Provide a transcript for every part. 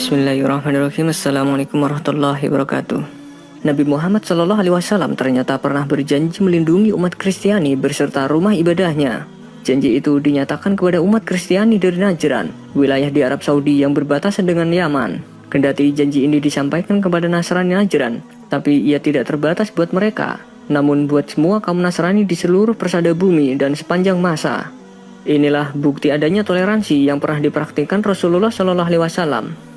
Bismillahirrahmanirrahim. Assalamualaikum warahmatullahi wabarakatuh. Nabi Muhammad SAW ternyata pernah berjanji melindungi umat Kristiani berserta rumah ibadahnya. Janji itu dinyatakan kepada umat Kristiani dari Najran, wilayah di Arab Saudi yang berbatasan dengan Yaman. Kendati janji ini disampaikan kepada Nasrani Najran, tapi ia tidak terbatas buat mereka, namun buat semua kaum Nasrani di seluruh persada bumi dan sepanjang masa. Inilah bukti adanya toleransi yang pernah dipraktikkan Rasulullah SAW.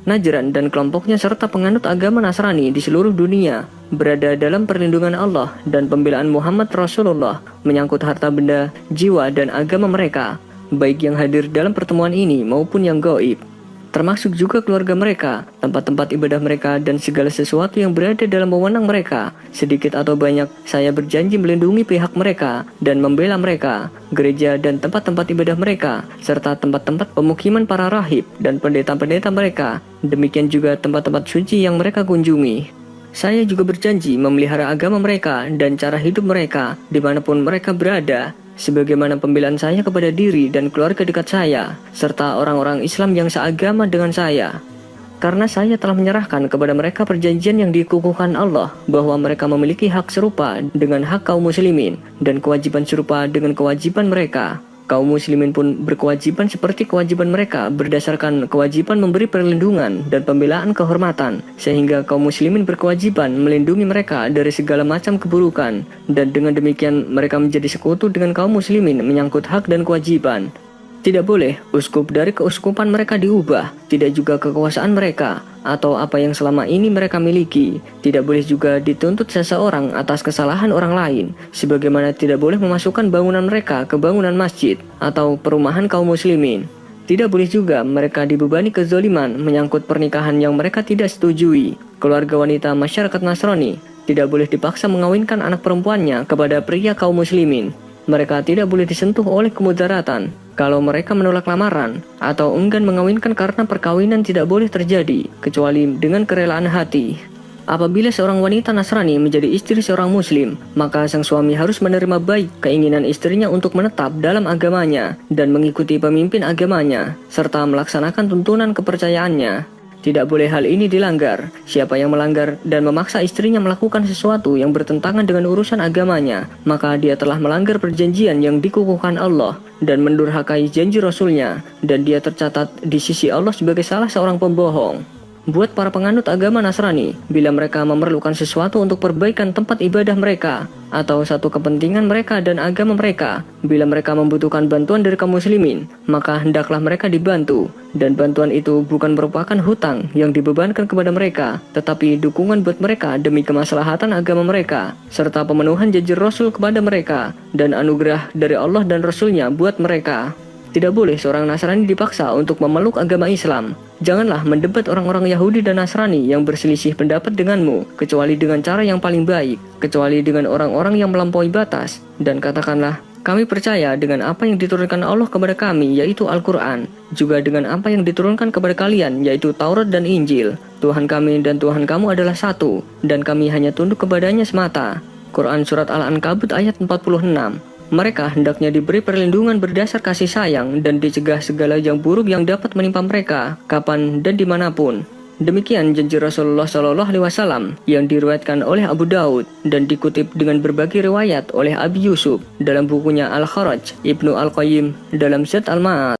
Najran dan kelompoknya serta penganut agama Nasrani di seluruh dunia berada dalam perlindungan Allah dan pembelaan Muhammad Rasulullah menyangkut harta benda, jiwa dan agama mereka, baik yang hadir dalam pertemuan ini maupun yang gaib, termasuk juga keluarga mereka, tempat-tempat ibadah mereka dan segala sesuatu yang berada dalam wewenang mereka. Sedikit atau banyak, saya berjanji melindungi pihak mereka dan membela mereka, gereja dan tempat-tempat ibadah mereka, serta tempat-tempat pemukiman para rahib dan pendeta-pendeta mereka. Demikian juga tempat-tempat suci yang mereka kunjungi. Saya juga berjanji memelihara agama mereka dan cara hidup mereka dimanapun mereka berada, sebagaimana pembelaan saya kepada diri dan keluarga dekat saya, serta orang-orang Islam yang seagama dengan saya. Karena saya telah menyerahkan kepada mereka perjanjian yang dikukuhkan Allah, bahwa mereka memiliki hak serupa dengan hak kaum muslimin, dan kewajiban serupa dengan kewajiban mereka. Kaum muslimin pun berkewajiban seperti kewajiban mereka berdasarkan kewajiban memberi perlindungan dan pembelaan kehormatan, sehingga kaum muslimin berkewajiban melindungi mereka dari segala macam keburukan, dan dengan demikian mereka menjadi sekutu dengan kaum muslimin menyangkut hak dan kewajiban. Tidak boleh uskup dari keuskupan mereka diubah, tidak juga kekuasaan mereka atau apa yang selama ini mereka miliki. Tidak boleh juga dituntut seseorang atas kesalahan orang lain, sebagaimana tidak boleh memasukkan bangunan mereka ke bangunan masjid atau perumahan kaum muslimin. Tidak boleh juga mereka dibebani kezaliman menyangkut pernikahan yang mereka tidak setujui. Keluarga wanita masyarakat Nasrani tidak boleh dipaksa mengawinkan anak perempuannya kepada pria kaum muslimin. Mereka tidak boleh disentuh oleh kemudaratan. Kalau mereka menolak lamaran atau enggan mengawinkan karena perkawinan tidak boleh terjadi, kecuali dengan kerelaan hati. Apabila seorang wanita Nasrani menjadi istri seorang Muslim, maka sang suami harus menerima baik keinginan istrinya untuk menetap dalam agamanya dan mengikuti pemimpin agamanya, serta melaksanakan tuntunan kepercayaannya. Tidak boleh hal ini dilanggar. Siapa yang melanggar dan memaksa istrinya melakukan sesuatu yang bertentangan dengan urusan agamanya, maka dia telah melanggar perjanjian yang dikukuhkan Allah dan mendurhakai janji Rasulnya, dan dia tercatat di sisi Allah sebagai salah seorang pembohong. Buat para penganut agama Nasrani, bila mereka memerlukan sesuatu untuk perbaikan tempat ibadah mereka atau satu kepentingan mereka dan agama mereka, bila mereka membutuhkan bantuan dari kaum muslimin, maka hendaklah mereka dibantu, dan bantuan itu bukan merupakan hutang yang dibebankan kepada mereka, tetapi dukungan buat mereka demi kemaslahatan agama mereka, serta pemenuhan janji Rasul kepada mereka, dan anugerah dari Allah dan Rasulnya buat mereka. Tidak boleh seorang Nasrani dipaksa untuk memeluk agama Islam. Janganlah mendebat orang-orang Yahudi dan Nasrani yang berselisih pendapat denganmu, kecuali dengan cara yang paling baik, kecuali dengan orang-orang yang melampaui batas. Dan katakanlah, kami percaya dengan apa yang diturunkan Allah kepada kami, yaitu Al-Quran, juga dengan apa yang diturunkan kepada kalian, yaitu Taurat dan Injil. Tuhan kami dan Tuhan kamu adalah satu, dan kami hanya tunduk kepadanya semata. Quran Surat Al-Ankabut ayat 46. Mereka hendaknya diberi perlindungan berdasar kasih sayang dan dicegah segala yang buruk yang dapat menimpa mereka, kapan dan dimanapun. Demikian janji Rasulullah SAW yang diriwayatkan oleh Abu Daud dan dikutip dengan berbagai riwayat oleh Abi Yusuf dalam bukunya Al-Kharaj, Ibnu Al-Qayyim dalam Zad Al-Ma'ad.